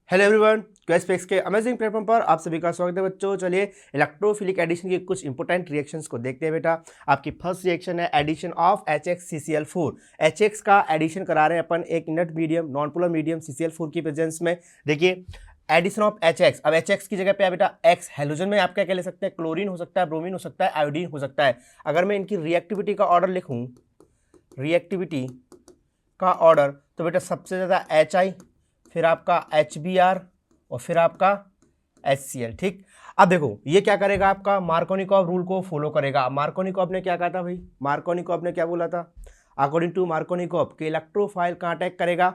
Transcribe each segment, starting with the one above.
Hello everyone, क्वेस्टफिक्स के amazing platform पर आप सभी का स्वागत है बच्चों। चलिए इलेक्ट्रोफिलिक एडिशन के कुछ इंपॉर्टेंट रिएक्शंस को देखते हैं बेटा। आपकी फर्स्ट रिएक्शन है एडिशन ऑफ HX HX का एडिशन करा रहे हैं अपन एक inert medium non polar medium CCl4 की प्रेजेंस में। देखिए एडिशन ऑफ HX, अब HX की जगह पे है बेटा X हेलोजन में आप क्या ले सकते हैं, क्लोरीन हो सकता है, ब्रोमीन हो सकता है, आयोडीन हो सकता है। अगर मैं इनकी रिएक्टिविटी का ऑर्डर लिखूँ, रिएक्टिविटी का ऑर्डर, तो बेटा सबसे ज़्यादा HI, फिर आपका HBr और फिर आपका HCl। ठीक, अब देखो ये क्या करेगा, आपका मार्कोनिकॉव रूल को फॉलो करेगा। मार्कोनिकॉव ने क्या कहा था भाई, मार्कोनिकॉव ने क्या बोला था, अकॉर्डिंग टू मार्कोनिकॉव के इलेक्ट्रोफाइल कहाँ अटैक करेगा,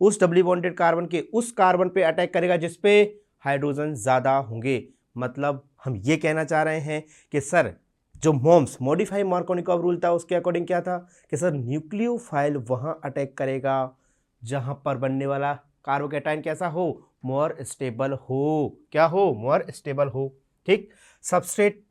उस डबली बॉन्डेड कार्बन के उस कार्बन पे अटैक करेगा जिसपे हाइड्रोजन ज़्यादा होंगे। मतलब हम ये कहना चाह रहे हैं कि सर जो मोम्स मॉडिफाई मार्कोनिकॉव रूल था उसके अकॉर्डिंग क्या था कि सर न्यूक्लियोफाइल वहाँ अटैक करेगा जहाँ पर बनने वाला कार्बोकैटायन कैसा हो, मोर स्टेबल हो। क्या हो, मोर स्टेबल हो। ठीक, सबस्ट्रेट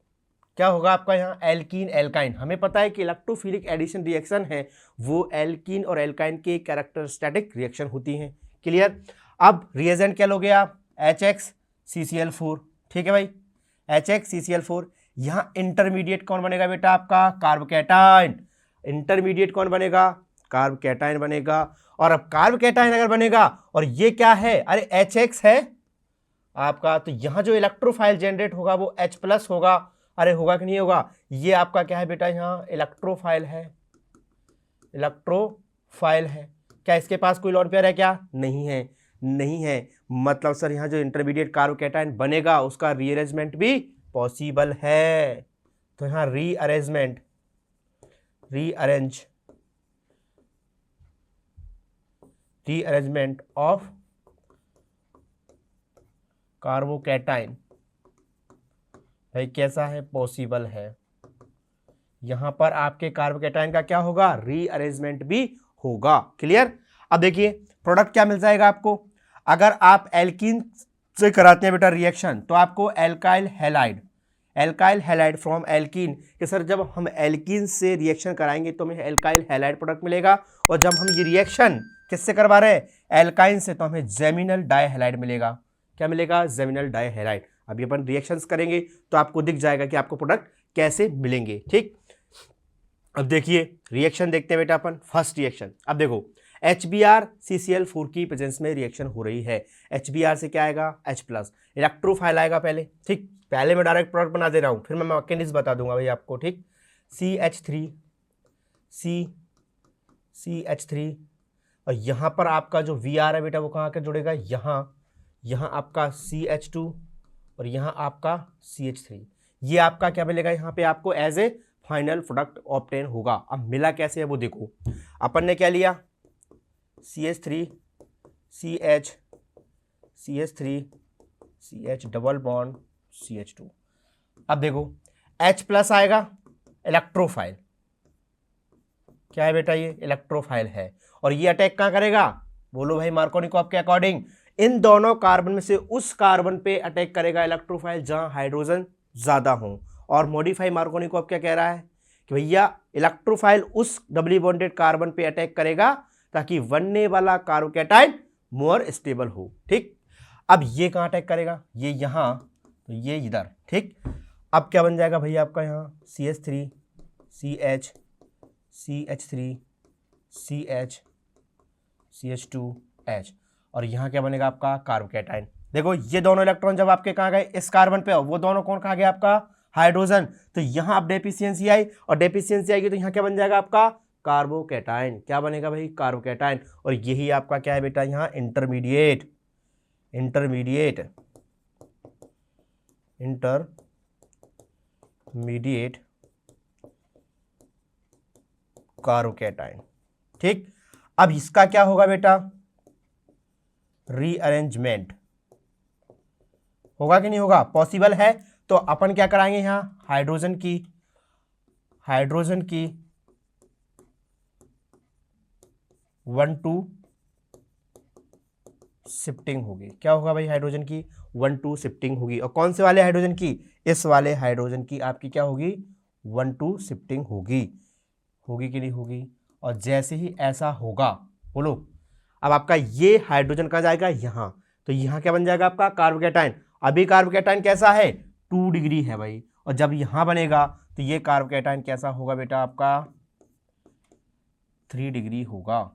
क्या होगा आपका यहाँ, एल्कीन एल्काइन। हमें पता है कि इलेक्ट्रोफिलिक एडिशन रिएक्शन है वो एल्कीन और एल्काइन के कैरेक्टरिस्टिक रिएक्शन होती हैं। क्लियर। अब रिएजेंट क्या लोगे आप, HXCCl4। ठीक है भाई, HXCCl4। यहाँ इंटरमीडिएट कौन बनेगा बेटा, आपका कार्बोकैटायन। इंटरमीडिएट कौन बनेगा, कार्बोकैटायन बनेगा। और अब कार्बोकैटायन अगर बनेगा और ये क्या है, अरे HX है आपका, तो यहां जो इलेक्ट्रोफाइल जनरेट होगा वो H+ होगा। अरे होगा कि नहीं होगा, ये आपका क्या है बेटा, यहाँ इलेक्ट्रोफाइल है, इलेक्ट्रोफाइल है। क्या इसके पास कोई लोन पेयर है क्या, नहीं है, नहीं है। मतलब सर यहाँ जो इंटरमीडिएट कार्बोकैटायन बनेगा उसका रीअरेंजमेंट भी पॉसिबल है। तो यहाँ रीअरेंजमेंट, रीअरेंजमेंट ऑफ कार्बोकैटायन भाई कैसा है, पॉसिबल है। यहां पर आपके कार्बोकैटायन का क्या होगा, रीअरेंजमेंट भी होगा। क्लियर। अब देखिए प्रोडक्ट क्या मिल जाएगा आपको, अगर आप एल्कीन से कराते हैं बेटा रिएक्शन तो आपको alkyl halide, alkyl halide from alkene, कि सर जब हम एल्कीन से रिएक्शन कराएंगे तो हमें एल्काइल हैलाइड प्रोडक्ट मिलेगा। और जब हम ये रिएक्शन किससे करवा रहे हैं, एल्काइन से, तो हमें जेमिनल डाइहैलाइड मिलेगा। क्या मिलेगा, जेमिनल डाइहैलाइड। अभी अपन रिएक्शंस करेंगे तो आपको दिख जाएगा कि आपको प्रोडक्ट कैसे मिलेंगे। ठीक, अब देखिए रिएक्शन देखते हैं बेटा अपन। फर्स्ट रिएक्शन, अब देखो HBrCCl4 की प्रेजेंस में रिएक्शन हो रही है। HBr से क्या आएगा, H+, इलेक्ट्रोफाइल आएगा पहले। ठीक, पहले मैं डायरेक्ट प्रोडक्ट बना दे रहा हूँ, फिर मैं मैकेनिज्म बता दूंगा भाई आपको। ठीक, CH3 CH3, और यहाँ पर आपका जो Vr है बेटा वो कहाँ आकर जुड़ेगा, यहाँ आपका CH2 और यहाँ आपका CH3। ये आपका क्या मिलेगा, यहाँ पे आपको as a final product obtain होगा। अब मिला कैसे है वो देखो, अपन ने क्या लिया, CH3 CH double bond CH2। अब देखो H+ आएगा, इलेक्ट्रोफाइल। क्या है बेटा, ये इलेक्ट्रोफाइल है। और ये अटैक कहाँ करेगा, बोलो भाई मार्कोनिकॉव के अकॉर्डिंग, इन दोनों कार्बन में से उस कार्बन पे अटैक करेगा इलेक्ट्रोफाइल जहां हाइड्रोजन ज्यादा हो। और मॉडिफाई मार्कोनिकॉव क्या कह रहा है कि भैया इलेक्ट्रोफाइल उस डबली बॉन्डेड कार्बन पे अटैक करेगा ताकि बनने वाला कार्बोकैटायन मोर स्टेबल हो। ठीक, अब ये कहां अटैक करेगा, ये यहां, तो ये इधर। ठीक, अब क्या बन जाएगा भैया आपका यहाँ CH3 CH CH3 CH CH2 H, और यहाँ क्या बनेगा आपका कार्बोकैटायन। देखो ये दोनों इलेक्ट्रॉन जब आपके कहाँ गए, इस कार्बन पे, वो दोनों कौन कहाँ गया आपका, हाइड्रोजन। तो यहाँ अब डेफिशिएंसी आई, और डेफिशिएंसी आएगी तो यहाँ क्या बन जाएगा आपका कार्बोकैटायन। क्या बनेगा भाई, कार्बोकैटायन। और यही आपका क्या है बेटा, यहाँ इंटरमीडिएट कार्बोकैटायन। ठीक, अब इसका क्या होगा बेटा, रीअरेंजमेंट होगा कि नहीं होगा, पॉसिबल है। तो अपन क्या कराएंगे, यहां हाइड्रोजन की 1-2 शिफ्टिंग होगी। क्या होगा भाई, हाइड्रोजन की 1-2 शिफ्टिंग होगी। और कौन से वाले हाइड्रोजन की, इस वाले हाइड्रोजन की आपकी क्या होगी, 1-2 शिफ्टिंग होगी कि नहीं होगी। और जैसे ही ऐसा होगा, बोलो, अब आपका ये हाइड्रोजन का जाएगा यहाँ, तो यहाँ क्या बन जाएगा आपका कार्बोकैटायन। अभी कार्बोकैटायन कैसा है 2 डिग्री है भाई, और जब यहाँ बनेगा तो ये कार्बोकैटायन कैसा होगा बेटा आपका 3 डिग्री होगा।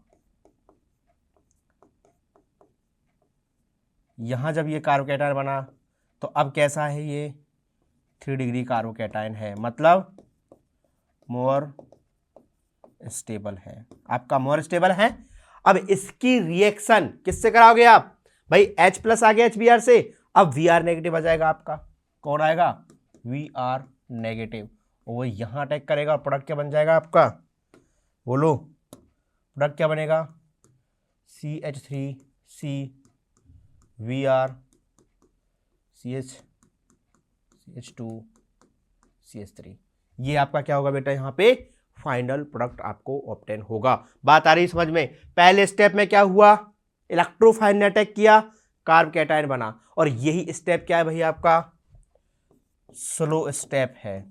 यहाँ जब ये कार्बोकैटायन बना तो अब कैसा है ये 3 डिग्री कार्बोकैटायन है, मतलब मोर स्टेबल है, आपका मोर स्टेबल है। अब इसकी रिएक्शन किससे कराओगे आप भाई, H प्लस आ गया HBr से, अब Vr नेगेटिव आ जाएगा आपका, कौन आएगा Vr नेगेटिव, वो यहां अटैक करेगा, प्रोडक्ट क्या बन जाएगा आपका, बोलो प्रोडक्ट क्या बनेगा CH3C Vr CH2 CH3, ये आपका क्या होगा बेटा यहाँ पे फाइनल प्रोडक्ट आपको ऑब्टेन होगा। बात आ रही समझ में। पहले स्टेप में क्या हुआ, इलेक्ट्रोफाइल ने अटैक किया, कार्बोकैटायन बना, और यही स्टेप क्या है भाई आपका स्लो स्टेप है,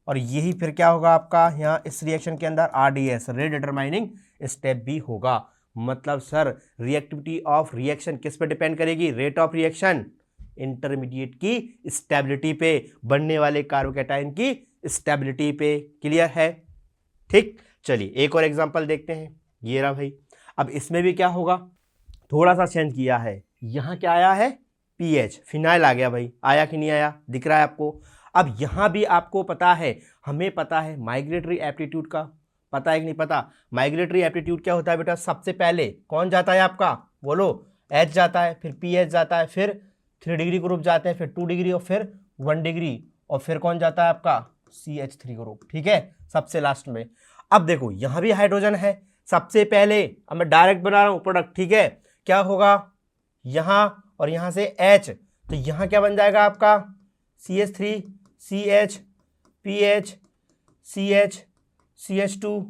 और यही फिर क्या होगा आपका यहाँ इस रिएक्शन के अंदर RDS रेट डिटरमाइनिंग स्टेप भी होगा। मतलब सर रिएक्टिविटी ऑफ रिएक्शन किस पे डिपेंड करेगी, रेट ऑफ रिएक्शन इंटरमीडिएट की स्टेबिलिटी पे, बनने वाले कार्बोकैटायन की स्टेबिलिटी पे। क्लियर है, ठीक। चलिए एक और एग्जांपल देखते हैं, ये रहा भाई। अब इसमें भी क्या होगा, थोड़ा सा चेंज किया है, यहाँ क्या आया है पीएच, फिनाइल आ गया भाई, आया कि नहीं आया, दिख रहा है आपको। अब यहाँ भी आपको पता है, हमें पता है माइग्रेटरी एप्टीट्यूड का, पता है कि नहीं पता। माइग्रेटरी एप्टीट्यूड क्या होता है बेटा, सबसे पहले कौन जाता है आपका, बोलो एच जाता है, फिर पीएच जाता है, फिर 3 डिग्री ग्रुप जाते हैं, फिर 2 डिग्री, और फिर 1 डिग्री, और फिर कौन जाता है आपका CH3 ग्रुप, ठीक है, सबसे लास्ट में। अब देखो यहाँ भी हाइड्रोजन है सबसे पहले, अब मैं डायरेक्ट बना रहा हूँ प्रोडक्ट, ठीक है, क्या होगा यहाँ और यहाँ से H, तो यहाँ क्या बन जाएगा आपका CH3 CH PH CH CH2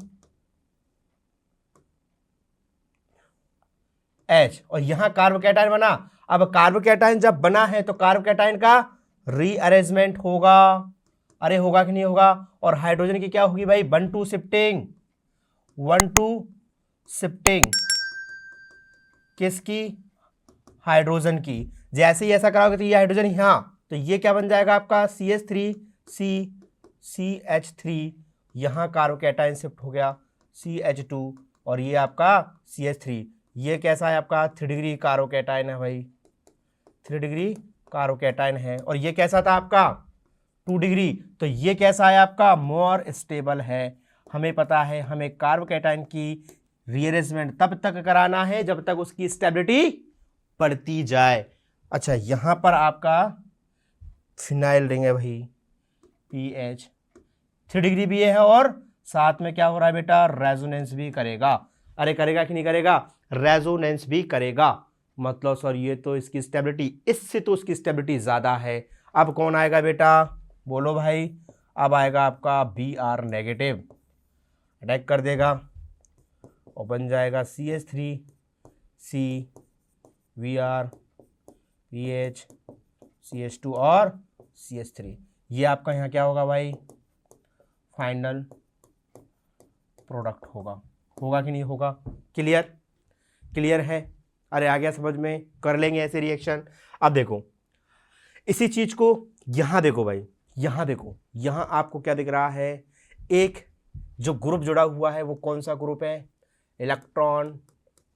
H, और यहाँ कार्बोकैटायन बना। अब कार्बोकैटायन जब बना है तो कार्बोकैटायन का रीअरेंजमेंट होगा, अरे होगा कि नहीं होगा, और हाइड्रोजन की क्या होगी भाई 1-2 शिफ्टिंग, 1-2 शिफ्टिंग किसकी, हाइड्रोजन की। जैसे ही ऐसा कराओगे तो ये हाइड्रोजन यहाँ, तो ये क्या बन जाएगा आपका CH3C CH3, यहाँ कार्बोकैटायन शिफ्ट हो गया CH2, और ये आपका CH3, ये कैसा है आपका 3 डिग्री कार्बोकैटायन है भाई, 3 डिग्री कार्बोकैटायन है, और ये कैसा था आपका 2 डिग्री, तो ये कैसा है आपका मोर स्टेबल है। हमें पता है हमें कार्बोकैटायन की रीअरेंजमेंट तब तक कराना है जब तक उसकी स्टेबिलिटी बढ़ती जाए। अच्छा यहाँ पर आपका फिनाइल रिंग है भाई पीएच 3 डिग्री भी है, और साथ में क्या हो रहा है बेटा रेजोनेंस भी करेगा। अरे करेगा कि नहीं करेगा, रेजोनेंस भी करेगा। मतलब सर ये तो इसकी स्टेबिलिटी, इससे तो उसकी स्टेबिलिटी ज़्यादा है। अब कौन आएगा बेटा, बोलो भाई, अब आएगा आपका Br नेगेटिव, अटैक कर देगा और बन जाएगा CH3C Vr PH CH2 और CH3। ये आपका यहाँ क्या होगा भाई फाइनल प्रोडक्ट होगा, होगा कि नहीं होगा। क्लियर, क्लियर है, अरे आ गया समझ में, कर लेंगे ऐसे रिएक्शन। अब देखो इसी चीज को यहाँ देखो भाई, यहाँ देखो, यहाँ आपको क्या दिख रहा है, एक जो ग्रुप जुड़ा हुआ है वो कौन सा ग्रुप है, इलेक्ट्रॉन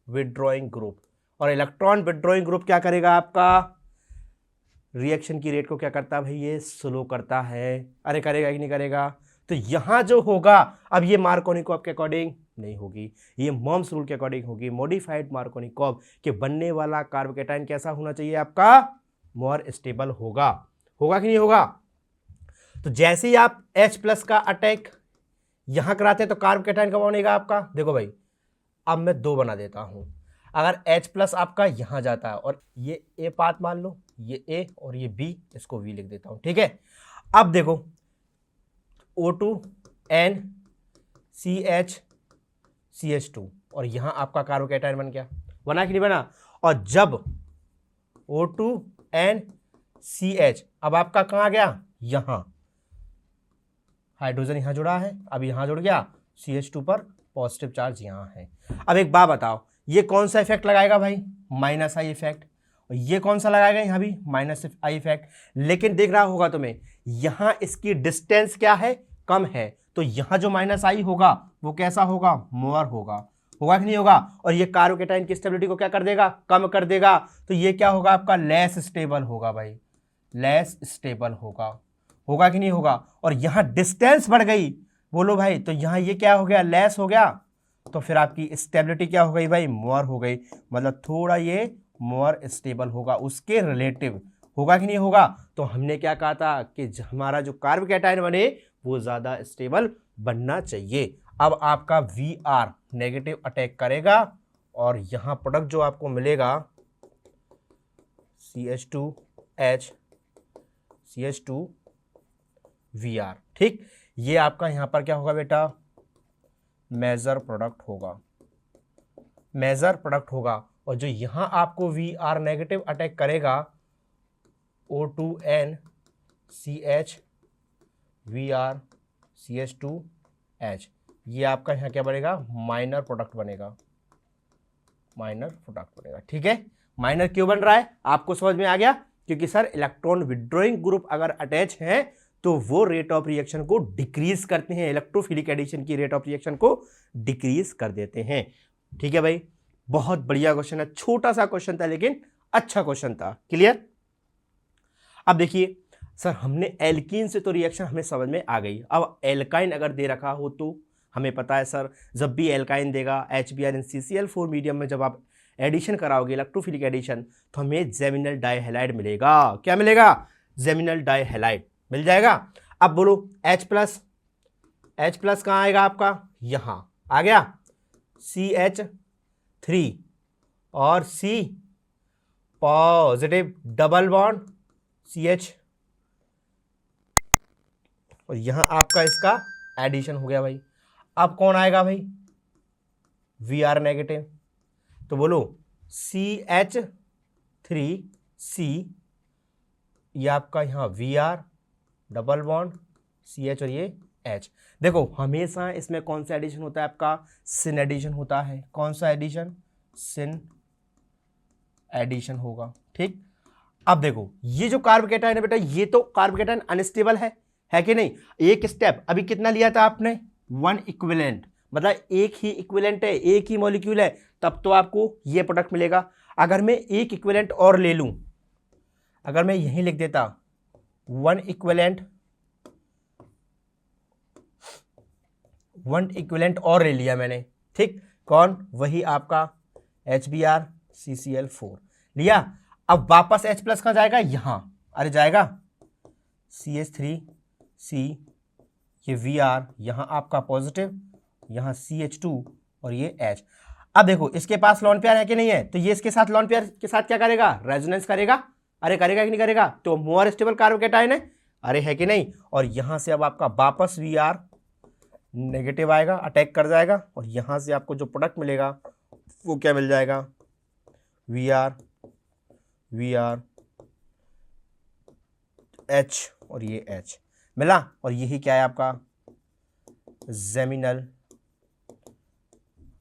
विड्रॉइंग ग्रुप। और इलेक्ट्रॉन विड्रॉइंग ग्रुप क्या करेगा आपका रिएक्शन की रेट को क्या करता है भाई, ये स्लो करता है। अरे करेगा कि नहीं करेगा, तो यहाँ जो होगा, अब ये मार्कोनिकॉफ के अकॉर्डिंग नहीं होगी, ये मॉम्स रूल के अकॉर्डिंग होगी, मॉडिफाइड मार्कोनिकॉफ के बनने वाला कार्बोकैटायन कैसा होना चाहिए आपका मोर स्टेबल होगा, होगा कि नहीं होगा। तो जैसे ही आप H प्लस का अटैक यहां कराते हैं तो कार्बोकैटायन कब बनेगा आपका, देखो भाई अब मैं 2 बना देता हूं। अगर H प्लस आपका यहां जाता है और ये A पाथ मान लो, ये A और ये B, इसको V लिख देता हूं, ठीक है। अब देखो O2N CH CH2, और यहां आपका कार्बोकैटायन बन गया, बना कि नहीं बना। और जब O2N CH, अब आपका कहाँ आ गया, यहां हाइड्रोजन यहां जुड़ा है, अब यहां जुड़ गया CH2 पर पॉजिटिव चार्ज यहां है। अब एक बात बताओ, ये कौन सा इफेक्ट लगाएगा भाई, माइनस आई इफेक्ट, और ये कौन सा लगाएगा यहाँ भी माइनस आई इफेक्ट। लेकिन देख रहा होगा तुम्हें यहाँ इसकी डिस्टेंस क्या है, कम है, तो यहाँ जो माइनस आई होगा वो कैसा होगा, मोर होगा, होगा कि नहीं होगा। और ये कार्बोकेटाइन की स्टेबिलिटी को क्या कर देगा, कम कर देगा, तो ये क्या होगा आपका लेस स्टेबल होगा भाई, लेस स्टेबल होगा, होगा कि नहीं होगा। और यहाँ डिस्टेंस बढ़ गई, बोलो भाई, तो यहाँ ये क्या हो गया, लेस हो गया, तो फिर आपकी स्टेबिलिटी क्या हो गई भाई, मोर हो गई, मतलब थोड़ा ये मोर स्टेबल होगा उसके रिलेटिव, होगा कि नहीं होगा। तो हमने क्या कहा था कि हमारा जो कार्बोकेटाइन बने वो ज़्यादा स्टेबल बनना चाहिए। अब आपका Vr नेगेटिव अटैक करेगा और यहाँ प्रोडक्ट जो आपको मिलेगा CH2H CH2Vr, ठीक, ये आपका यहाँ पर क्या होगा बेटा, मेजर प्रोडक्ट होगा, मेजर प्रोडक्ट होगा। और जो यहाँ आपको Vr नेगेटिव अटैक करेगा O2N CH Vr CH2H, ये आपका यहाँ क्या बनेगा, माइनर प्रोडक्ट बनेगा, माइनर प्रोडक्ट बनेगा, ठीक है। माइनर क्यों बन रहा है आपको समझ में आ गया, क्योंकि सर इलेक्ट्रॉन विड्रॉइंग ग्रुप अगर अटैच है तो वो रेट ऑफ रिएक्शन को डिक्रीज करते हैं, इलेक्ट्रोफिलिक एडिशन की रेट ऑफ रिएक्शन को डिक्रीज कर देते हैं, ठीक है भाई। बहुत बढ़िया क्वेश्चन है, छोटा सा क्वेश्चन था लेकिन अच्छा क्वेश्चन था, क्लियर। अब देखिए सर, हमने एल्कीन से तो रिएक्शन हमें समझ में आ गई, अब एल्काइन अगर दे रखा हो तो हमें पता है सर, जब भी एल्काइन देगा HBr&CCl4 मीडियम में जब आप एडिशन कराओगे इलेक्ट्रोफिलिक एडिशन, तो हमें जेमिनल डाइहैलाइड मिलेगा, क्या मिलेगा, जेमिनल डाइहैलाइड मिल जाएगा। अब बोलो H प्लस कहाँ आएगा आपका, यहाँ आ गया CH3 और C positive double bond CH, और यहां आपका इसका एडिशन हो गया भाई। अब कौन आएगा भाई, Vr नेगेटिव, तो बोलो CH3C, ये आपका यहाँ Vr डबल बॉन्ड CH और ये H। देखो हमेशा इसमें कौन सा एडिशन होता है आपका, सिन एडिशन होता है, कौन सा एडिशन, सिन एडिशन होगा, ठीक। अब देखो ये जो कार्बोकेटाइन है बेटा, ये तो कार्बोकेटाइन अनस्टेबल है कि नहीं। एक स्टेप अभी कितना लिया था आपने, 1 इक्विवेलेंट, मतलब एक ही इक्विवेलेंट है, एक ही मॉलिक्यूल है, तब तो आपको ये प्रोडक्ट मिलेगा। अगर मैं एक इक्विवेलेंट और ले लूं, अगर मैं यहीं लिख देता 1 इक्विवेलेंट और ले लिया मैंने, ठीक, कौन, वही आपका HBr/CCl4 लिया। अब वापस H प्लस कहाँ जाएगा, यहां, अरे जाएगा CH3C, ये Vr, यहां आपका पॉजिटिव, यहां CH2 और ये H। अब देखो इसके पास लॉन पेयर है कि नहीं है, तो ये इसके साथ लॉन पेयर के साथ क्या करेगा, रेजोनेंस करेगा, अरे करेगा कि नहीं करेगा, तो मोर स्टेबल कार्बोकेटाइन है, अरे है कि नहीं। और यहां से अब आपका वापस Vr नेगेटिव आएगा, अटैक कर जाएगा, और यहां से आपको जो प्रोडक्ट मिलेगा वो क्या मिल जाएगा, Vr H और ये H मिला, और यही क्या है आपका जेमिनल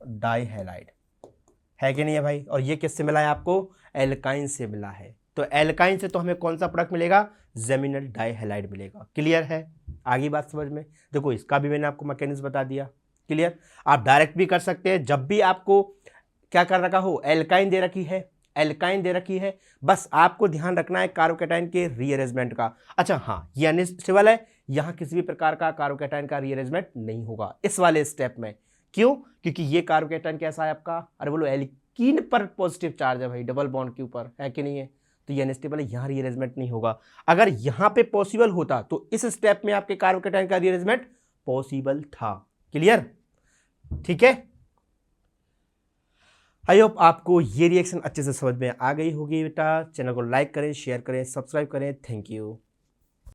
डाइहैलाइड, है कि नहीं है भाई। और ये किससे मिला है आपको, एल्काइन से मिला है, तो एल्काइन से तो हमें कौन सा प्रोडक्ट मिलेगा, जेमिनल डाइहैलाइड मिलेगा, क्लियर है, आगे बात समझ में। देखो इसका भी मैंने आपको मैकेनिज्म बता दिया, क्लियर। आप डायरेक्ट भी कर सकते हैं, जब भी आपको क्या कर रखा हो, एल्काइन दे रखी है, एल्काइन दे रखी है, बस आपको ध्यान रखना है कार्बोकेटाइन के रीअरेंजमेंट का। अच्छा हाँ, ये अनस्टेबल है, यहाँ किसी भी प्रकार का कार्बोकेटाइन का रीअरेंजमेंट नहीं होगा इस वाले स्टेप में, क्यों, क्योंकि ये कार्बोकेटाइन कैसा है आपका, अरे बोलो एल्कीन पर पॉजिटिव चार्ज है भाई, डबल बॉन्ड के ऊपर, है कि नहीं है, तो ये अनस्टेबल है, यहाँ रीअरेंजमेंट नहीं होगा। अगर यहाँ पे पॉसिबल होता तो इस स्टेप में आपके कार्बोकेटाइन का रीअरेंजमेंट पॉसिबल था, क्लियर, ठीक है। आई होप आपको ये रिएक्शन अच्छे से समझ में आ गई होगी बेटा। चैनल को लाइक करें, शेयर करें, सब्सक्राइब करें, थैंक यू।